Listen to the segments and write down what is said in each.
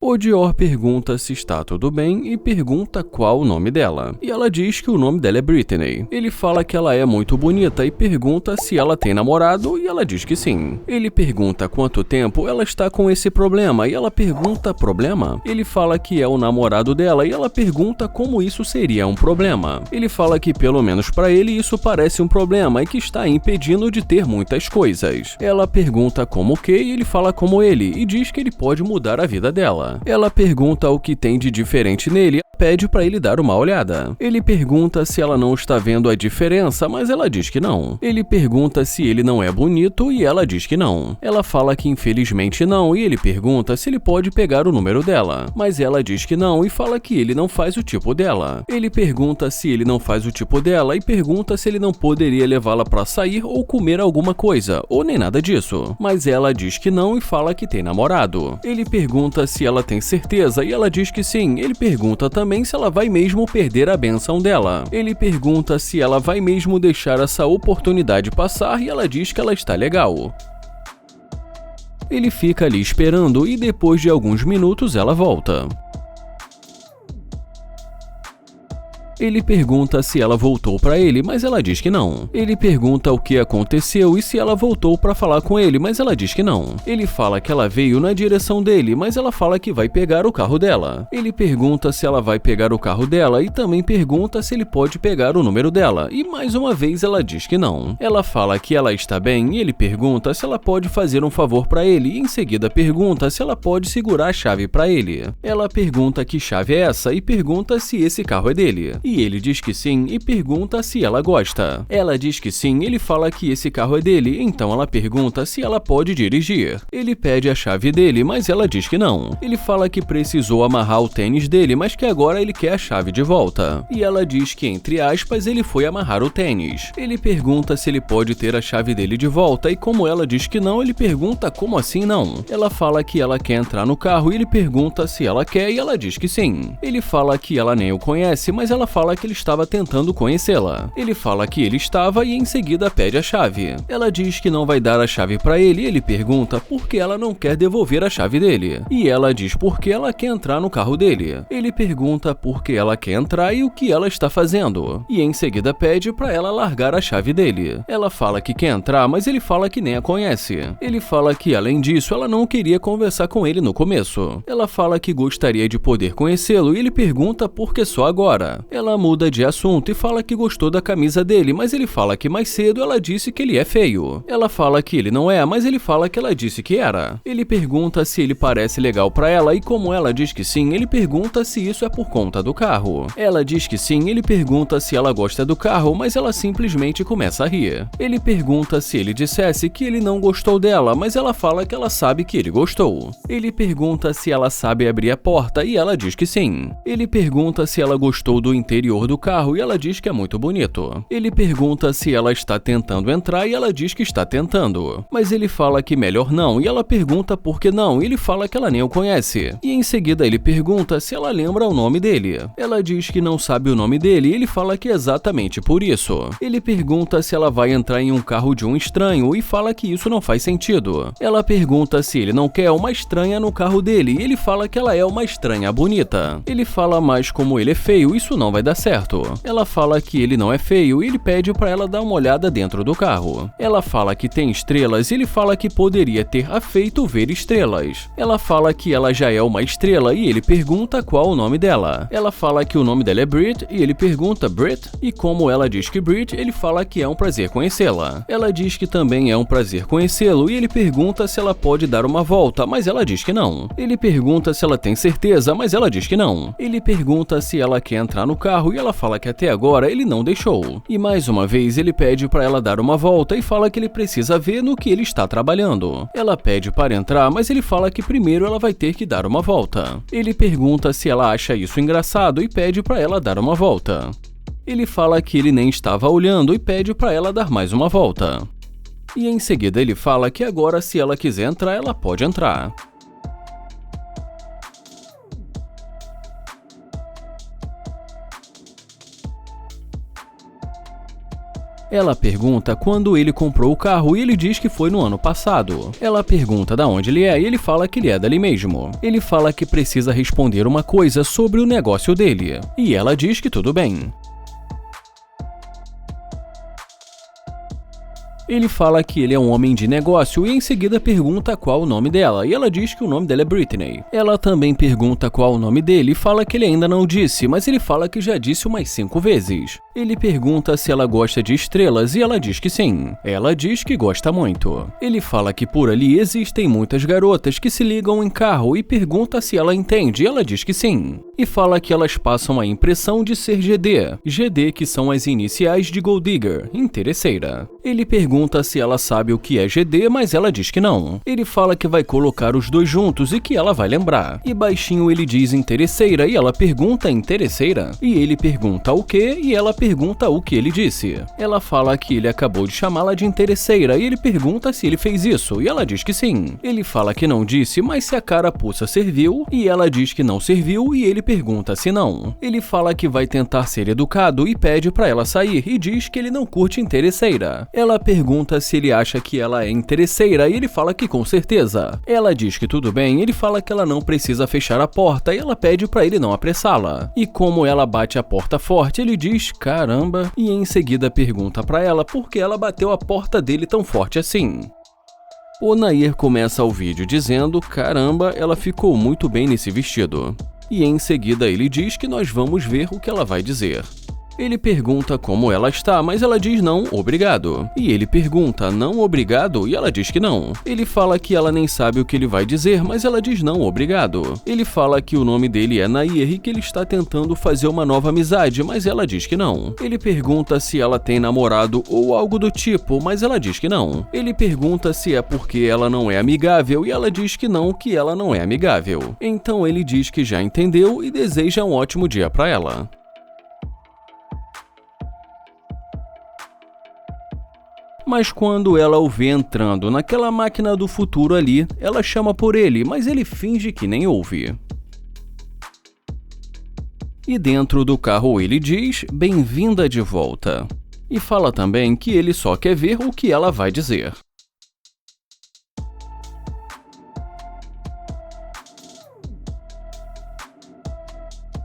O Dior pergunta se está tudo bem e pergunta qual o nome dela. E ela diz que o nome dela é Britney. Ele fala que ela é muito bonita e pergunta se ela tem namorado e ela diz que sim. Ele pergunta quanto tempo ela está com esse problema e ela pergunta problema. Ele fala que é o namorado dela e ela pergunta como isso seria um problema. Ele fala que pelo menos para ele isso parece um problema e que está impedindo de ter muitas coisas. Ela pergunta como o que e ele fala como ele e diz que ele pode mudar a vida dela. Ela pergunta o que tem de diferente nele e pede para ele dar uma olhada. Ele pergunta se ela não está vendo a diferença, mas ela diz que não. Ele pergunta se ele não é bonito e ela diz que não. Ela fala que infelizmente não e ele pergunta se ele pode pegar o número dela, mas ela diz que não e fala que ele não faz o tipo dela. Ele pergunta se ele não faz o tipo dela e pergunta se ele não poderia levá-la para sair ou comer alguma coisa, ou nem nada disso. Mas ela diz que não e fala que tem namorado. Ele pergunta se ela tem certeza e ela diz que sim. Ele pergunta também se ela vai mesmo perder a bênção dela. Ele pergunta se ela vai mesmo deixar essa oportunidade passar e ela diz que ela está legal. Ele fica ali esperando e depois de alguns minutos ela volta. Ele pergunta se ela voltou para ele, mas ela diz que não. Ele pergunta o que aconteceu e se ela voltou para falar com ele, mas ela diz que não. Ele fala que ela veio na direção dele, mas ela fala que vai pegar o carro dela. Ele pergunta se ela vai pegar o carro dela e também pergunta se ele pode pegar o número dela, e mais uma vez ela diz que não. Ela fala que ela está bem e ele pergunta se ela pode fazer um favor para ele e em seguida pergunta se ela pode segurar a chave para ele. Ela pergunta que chave é essa e pergunta se esse carro é dele. E ele diz que sim e pergunta se ela gosta. Ela diz que sim, ele fala que esse carro é dele, então ela pergunta se ela pode dirigir. Ele pede a chave dele, mas ela diz que não. Ele fala que precisou amarrar o tênis dele, mas que agora ele quer a chave de volta. E ela diz que, entre aspas, ele foi amarrar o tênis. Ele pergunta se ele pode ter a chave dele de volta e como ela diz que não, ele pergunta como assim não. Ela fala que ela quer entrar no carro e ele pergunta se ela quer e ela diz que sim. Ele fala que ela nem o conhece, mas ela fala que ele estava tentando conhecê-la. Ele fala que ele estava e em seguida pede a chave. Ela diz que não vai dar a chave para ele e ele pergunta por que ela não quer devolver a chave dele. E ela diz por que ela quer entrar no carro dele. Ele pergunta por que ela quer entrar e o que ela está fazendo. E em seguida pede para ela largar a chave dele. Ela fala que quer entrar, mas ele fala que nem a conhece. Ele fala que além disso ela não queria conversar com ele no começo. Ela fala que gostaria de poder conhecê-lo e ele pergunta por que só agora. Ela muda de assunto e fala que gostou da camisa dele, mas ele fala que mais cedo ela disse que ele é feio. Ela fala que ele não é, mas ele fala que ela disse que era. Ele pergunta se ele parece legal pra ela e como ela diz que sim, ele pergunta se isso é por conta do carro. Ela diz que sim, ele pergunta se ela gosta do carro, mas ela simplesmente começa a rir. Ele pergunta se ele dissesse que ele não gostou dela, mas ela fala que ela sabe que ele gostou. Ele pergunta se ela sabe abrir a porta e ela diz que sim. Ele pergunta se ela gostou do interior do carro e ela diz que é muito bonito. Ele pergunta se ela está tentando entrar e ela diz que está tentando. Mas ele fala que melhor não e ela pergunta por que não e ele fala que ela nem o conhece. E em seguida ele pergunta se ela lembra o nome dele. Ela diz que não sabe o nome dele e ele fala que é exatamente por isso. Ele pergunta se ela vai entrar em um carro de um estranho e fala que isso não faz sentido. Ela pergunta se ele não quer uma estranha no carro dele e ele fala que ela é uma estranha bonita. Ele fala mais como ele é feio, isso não vai dar certo. Ela fala que ele não é feio e ele pede para ela dar uma olhada dentro do carro. Ela fala que tem estrelas e ele fala que poderia ter a feito ver estrelas. Ela fala que ela já é uma estrela e ele pergunta qual o nome dela. Ela fala que o nome dela é Brit e ele pergunta Brit e como ela diz que Brit, ele fala que é um prazer conhecê-la. Ela diz que também é um prazer conhecê-lo e ele pergunta se ela pode dar uma volta, mas ela diz que não. Ele pergunta se ela tem certeza, mas ela diz que não. Ele pergunta se ela quer entrar no carro e ela fala que até agora ele não deixou. E mais uma vez ele pede para ela dar uma volta e fala que ele precisa ver no que ele está trabalhando. Ela pede para entrar, mas ele fala que primeiro ela vai ter que dar uma volta. Ele pergunta se ela acha isso engraçado e pede para ela dar uma volta. Ele fala que ele nem estava olhando e pede para ela dar mais uma volta. E em seguida ele fala que agora se ela quiser entrar, ela pode entrar. Ela pergunta quando ele comprou o carro e ele diz que foi no ano passado. Ela pergunta de onde ele é e ele fala que ele é dali mesmo. Ele fala que precisa responder uma coisa sobre o negócio dele. E ela diz que tudo bem. Ele fala que ele é um homem de negócio e em seguida pergunta qual o nome dela, e ela diz que o nome dela é Britney. Ela também pergunta qual o nome dele e fala que ele ainda não disse, mas ele fala que já disse umas 5 vezes. Ele pergunta se ela gosta de estrelas e ela diz que sim. Ela diz que gosta muito. Ele fala que por ali existem muitas garotas que se ligam em carro e pergunta se ela entende, e ela diz que sim. E fala que elas passam a impressão de ser GD. GD que são as iniciais de Gold Digger, interesseira. Ele pergunta se ela sabe o que é GD, mas ela diz que não. Ele fala que vai colocar os dois juntos e que ela vai lembrar. E baixinho ele diz interesseira e ela pergunta interesseira. E ele pergunta o que e ela pergunta o que ele disse. Ela fala que ele acabou de chamá-la de interesseira e ele pergunta se ele fez isso e ela diz que sim. Ele fala que não disse, mas se a carapuça serviu e ela diz que não serviu e ele pergunta se não. Ele fala que vai tentar ser educado e pede pra ela sair e diz que ele não curte interesseira. Ela pergunta se ele acha que ela é interesseira e ele fala que com certeza. Ela diz que tudo bem, ele fala que ela não precisa fechar a porta e ela pede pra ele não apressá-la. E como ela bate a porta forte, ele diz caramba e em seguida pergunta pra ela por que ela bateu a porta dele tão forte assim. O Nair começa o vídeo dizendo caramba, ela ficou muito bem nesse vestido. E em seguida ele diz que nós vamos ver o que ela vai dizer. Ele pergunta como ela está, mas ela diz não, obrigado. E ele pergunta não, obrigado, e ela diz que não. Ele fala que ela nem sabe o que ele vai dizer, mas ela diz não, obrigado. Ele fala que o nome dele é Nair e que ele está tentando fazer uma nova amizade, mas ela diz que não. Ele pergunta se ela tem namorado ou algo do tipo, mas ela diz que não. Ele pergunta se é porque ela não é amigável e ela diz que ela não é amigável. Então ele diz que já entendeu e deseja um ótimo dia para ela. Mas quando ela o vê entrando naquela máquina do futuro ali, ela chama por ele, mas ele finge que nem ouve. E dentro do carro ele diz, bem-vinda de volta. E fala também que ele só quer ver o que ela vai dizer.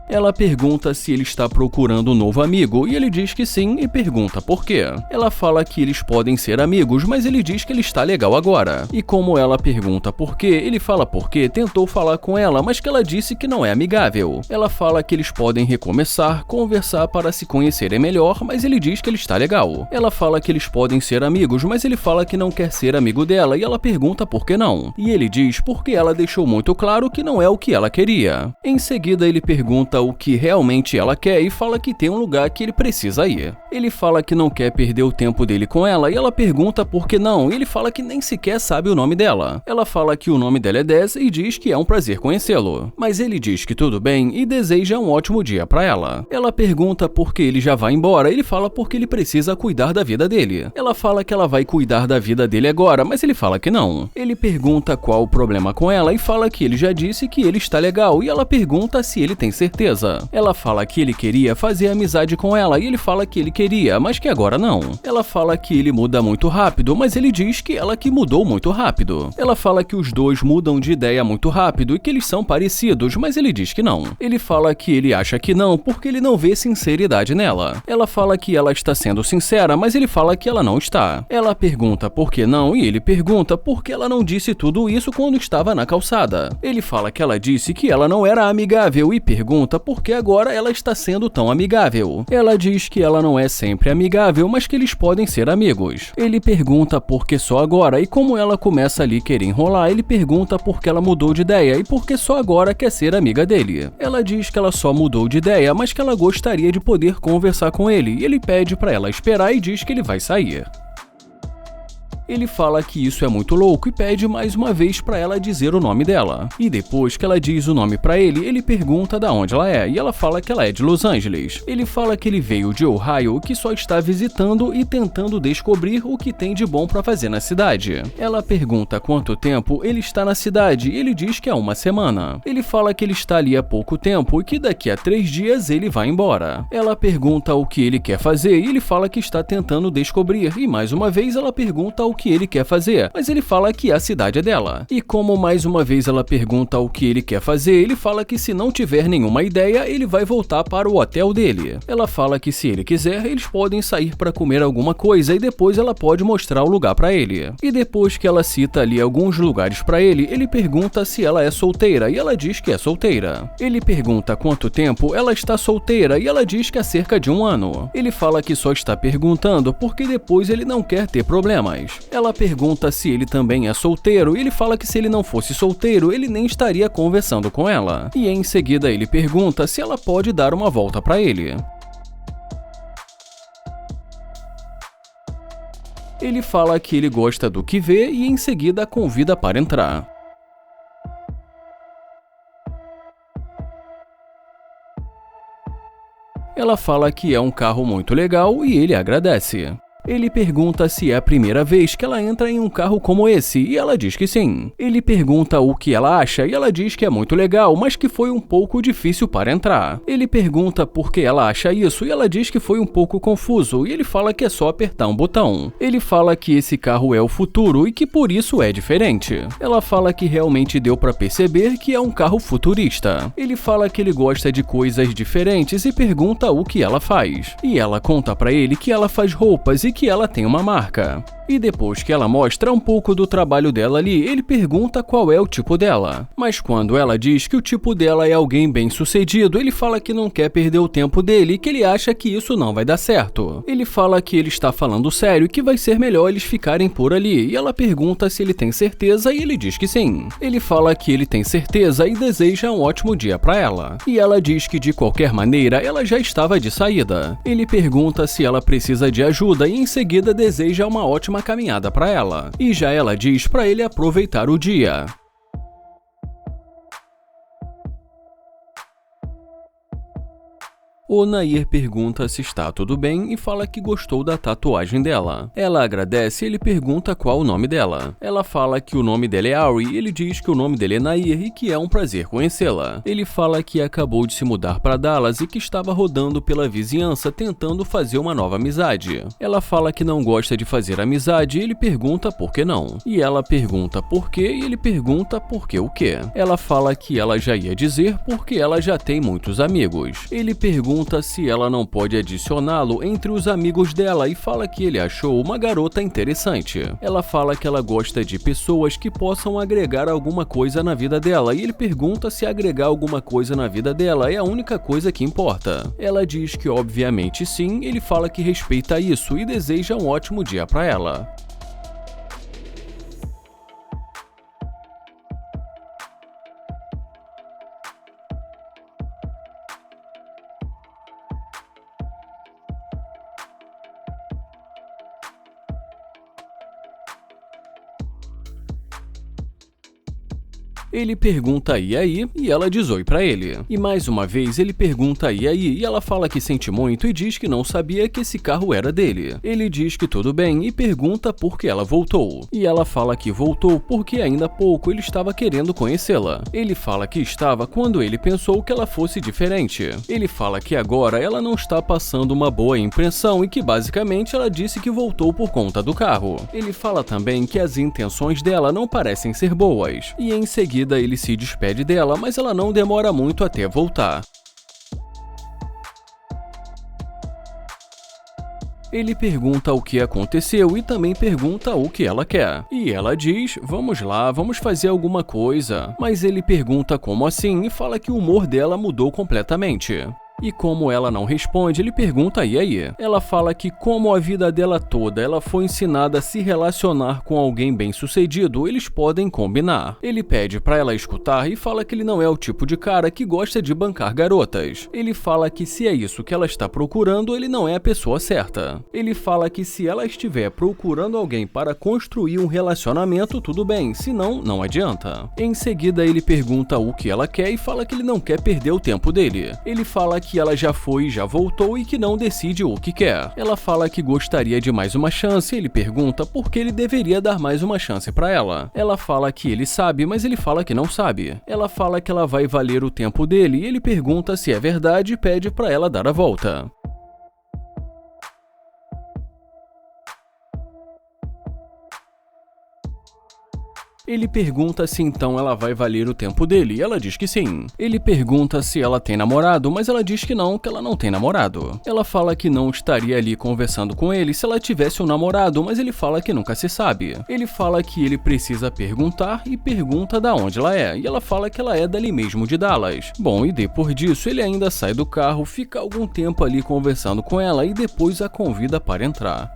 Ela pergunta se ele está procurando um novo amigo e ele diz que sim e pergunta por quê. Ela fala que eles podem ser amigos, mas ele diz que ele está legal agora. E como ela pergunta por quê, ele fala porque tentou falar com ela, mas que ela disse que não é amigável. Ela fala que eles podem recomeçar, conversar para se conhecerem melhor, mas ele diz que ele está legal. Ela fala que eles podem ser amigos, mas ele fala que não quer ser amigo dela e ela pergunta por que não. E ele diz porque ela deixou muito claro que não é o que ela queria. Em seguida ele pergunta o que realmente ela quer e fala que tem um lugar que ele precisa ir. Ele fala que não quer perder o tempo dele com ela e ela pergunta por que não e ele fala que nem sequer sabe o nome dela. Ela fala que o nome dela é Dez e diz que é um prazer conhecê-lo. Mas ele diz que tudo bem e deseja um ótimo dia para ela. Ela pergunta por que ele já vai embora e ele fala porque ele precisa cuidar da vida dele. Ela fala que ela vai cuidar da vida dele agora, mas ele fala que não. Ele pergunta qual o problema com ela e fala que ele já disse que ele está legal e ela pergunta se ele tem certeza. Ela fala que ele queria fazer amizade com ela e ele fala que ele queria, mas que agora não. Ela fala que ele muda muito rápido, mas ele diz que ela que mudou muito rápido. Ela fala que os dois mudam de ideia muito rápido e que eles são parecidos, mas ele diz que não. Ele fala que ele acha que não porque ele não vê sinceridade nela. Ela fala que ela está sendo sincera, mas ele fala que ela não está. Ela pergunta por que não e ele pergunta por que ela não disse tudo isso quando estava na calçada. Ele fala que ela disse que ela não era amigável e pergunta por que agora ela está sendo tão amigável. Ela diz que ela não é sempre amigável, mas que eles podem ser amigos. Ele pergunta por que só agora e como ela começa ali querer enrolar, ele pergunta por que ela mudou de ideia e por que só agora quer ser amiga dele. Ela diz que ela só mudou de ideia, mas que ela gostaria de poder conversar com ele e ele pede para ela esperar e diz que ele vai sair. Ele fala que isso é muito louco e pede mais uma vez pra ela dizer o nome dela. E depois que ela diz o nome pra ele, ele pergunta da onde ela é e ela fala que ela é de Los Angeles. Ele fala que ele veio de Ohio, que só está visitando e tentando descobrir o que tem de bom pra fazer na cidade. Ela pergunta quanto tempo ele está na cidade e ele diz que é uma semana. Ele fala que ele está ali há pouco tempo e que daqui a 3 dias ele vai embora. Ela pergunta o que ele quer fazer e ele fala que está tentando descobrir e mais uma vez ela pergunta o que ele quer fazer, mas ele fala que a cidade é dela. E como mais uma vez ela pergunta o que ele quer fazer, ele fala que se não tiver nenhuma ideia, ele vai voltar para o hotel dele. Ela fala que se ele quiser, eles podem sair para comer alguma coisa e depois ela pode mostrar o lugar para ele. E depois que ela cita ali alguns lugares para ele, ele pergunta se ela é solteira e ela diz que é solteira. Ele pergunta quanto tempo ela está solteira e ela diz que há cerca de 1 ano. Ele fala que só está perguntando porque depois ele não quer ter problemas. Ela pergunta se ele também é solteiro e ele fala que se ele não fosse solteiro, ele nem estaria conversando com ela. E em seguida ele pergunta se ela pode dar uma volta para ele. Ele fala que ele gosta do que vê e em seguida a convida para entrar. Ela fala que é um carro muito legal e ele agradece. Ele pergunta se é a primeira vez que ela entra em um carro como esse, e ela diz que sim. Ele pergunta o que ela acha, e ela diz que é muito legal, mas que foi um pouco difícil para entrar. Ele pergunta por que ela acha isso, e ela diz que foi um pouco confuso, e ele fala que é só apertar um botão. Ele fala que esse carro é o futuro e que por isso é diferente. Ela fala que realmente deu para perceber que é um carro futurista. Ele fala que ele gosta de coisas diferentes e pergunta o que ela faz. E ela conta para ele que ela faz roupas e que ela tem uma marca. E depois que ela mostra um pouco do trabalho dela ali, ele pergunta qual é o tipo dela. Mas quando ela diz que o tipo dela é alguém bem-sucedido, ele fala que não quer perder o tempo dele e que ele acha que isso não vai dar certo. Ele fala que ele está falando sério e que vai ser melhor eles ficarem por ali, e ela pergunta se ele tem certeza e ele diz que sim. Ele fala que ele tem certeza e deseja um ótimo dia para ela. E ela diz que de qualquer maneira ela já estava de saída. Ele pergunta se ela precisa de ajuda e em seguida deseja uma ótima caminhada para ela. E já ela diz para ele aproveitar o dia. O Nair pergunta se está tudo bem e fala que gostou da tatuagem dela. Ela agradece e ele pergunta qual o nome dela. Ela fala que o nome dela é Ari e ele diz que o nome dele é Nair e que é um prazer conhecê-la. Ele fala que acabou de se mudar para Dallas e que estava rodando pela vizinhança tentando fazer uma nova amizade. Ela fala que não gosta de fazer amizade e ele pergunta por que não. E ela pergunta por quê e ele pergunta por que o quê. Ela fala que ela já ia dizer porque ela já tem muitos amigos. Ele pergunta se ela não pode adicioná-lo entre os amigos dela e fala que ele achou uma garota interessante. Ela fala que ela gosta de pessoas que possam agregar alguma coisa na vida dela e ele pergunta se agregar alguma coisa na vida dela é a única coisa que importa. Ela diz que obviamente sim, ele fala que respeita isso e deseja um ótimo dia para ela. Ele pergunta e aí, e ela diz oi pra ele. E mais uma vez ele pergunta e aí, e ela fala que sente muito e diz que não sabia que esse carro era dele. Ele diz que tudo bem e pergunta por que ela voltou. E ela fala que voltou porque ainda há pouco ele estava querendo conhecê-la. Ele fala que estava quando ele pensou que ela fosse diferente. Ele fala que agora ela não está passando uma boa impressão e que basicamente ela disse que voltou por conta do carro. Ele fala também que as intenções dela não parecem ser boas. E em seguida ele se despede dela, mas ela não demora muito até voltar. Ele pergunta o que aconteceu e também pergunta o que ela quer. E ela diz, vamos lá, vamos fazer alguma coisa. Mas ele pergunta como assim e fala que o humor dela mudou completamente. E como ela não responde, ele pergunta e aí? Ela fala que como a vida dela toda ela foi ensinada a se relacionar com alguém bem-sucedido, eles podem combinar. Ele pede pra ela escutar e fala que ele não é o tipo de cara que gosta de bancar garotas. Ele fala que se é isso que ela está procurando, ele não é a pessoa certa. Ele fala que se ela estiver procurando alguém para construir um relacionamento, tudo bem, senão não adianta. Em seguida, ele pergunta o que ela quer e fala que ele não quer perder o tempo dele. Ele fala que ela já foi e já voltou e que não decide o que quer. Ela fala que gostaria de mais uma chance e ele pergunta por que ele deveria dar mais uma chance pra ela. Ela fala que ele sabe, mas ele fala que não sabe. Ela fala que ela vai valer o tempo dele e ele pergunta se é verdade e pede pra ela dar a volta. Ele pergunta se então ela vai valer o tempo dele e ela diz que sim. Ele pergunta se ela tem namorado, mas ela diz que ela não tem namorado. Ela fala que não estaria ali conversando com ele se ela tivesse um namorado, mas ele fala que nunca se sabe. Ele fala que ele precisa perguntar e pergunta da onde ela é, e ela fala que ela é dali mesmo de Dallas. Bom, e depois disso ele ainda sai do carro, fica algum tempo ali conversando com ela e depois a convida para entrar.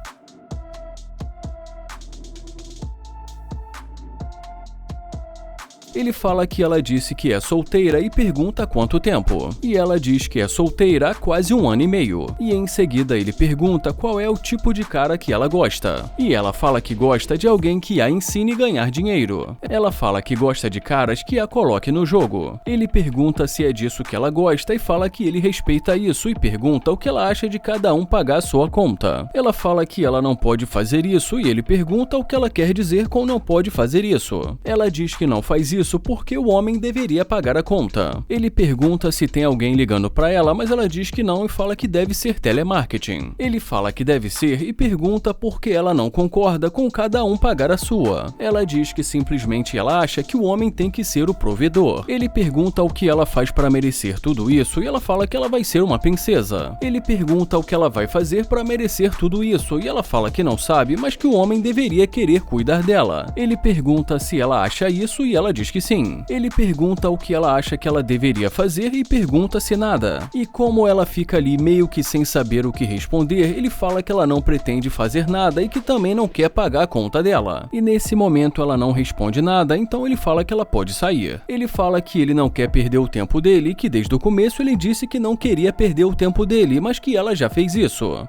Ele fala que ela disse que é solteira e pergunta quanto tempo. E ela diz que é solteira há quase 1 ano e meio. E em seguida ele pergunta qual é o tipo de cara que ela gosta. E ela fala que gosta de alguém que a ensine a ganhar dinheiro. Ela fala que gosta de caras que a coloque no jogo. Ele pergunta se é disso que ela gosta e fala que ele respeita isso e pergunta o que ela acha de cada um pagar a sua conta. Ela fala que ela não pode fazer isso e ele pergunta o que ela quer dizer com não pode fazer isso. Ela diz que não faz isso porque o homem deveria pagar a conta. Ele pergunta se tem alguém ligando pra ela, mas ela diz que não e fala que deve ser telemarketing. Ele fala que deve ser e pergunta por que ela não concorda com cada um pagar a sua. Ela diz que simplesmente ela acha que o homem tem que ser o provedor. Ele pergunta o que ela faz para merecer tudo isso e ela fala que ela vai ser uma princesa. Ele pergunta o que ela vai fazer para merecer tudo isso e ela fala que não sabe, mas que o homem deveria querer cuidar dela. Ele pergunta se ela acha isso e ela diz que sim. Ele pergunta o que ela acha que ela deveria fazer e pergunta se nada. E como ela fica ali meio que sem saber o que responder, ele fala que ela não pretende fazer nada e que também não quer pagar a conta dela. E nesse momento ela não responde nada, então ele fala que ela pode sair. Ele fala que ele não quer perder o tempo dele e que desde o começo ele disse que não queria perder o tempo dele, mas que ela já fez isso.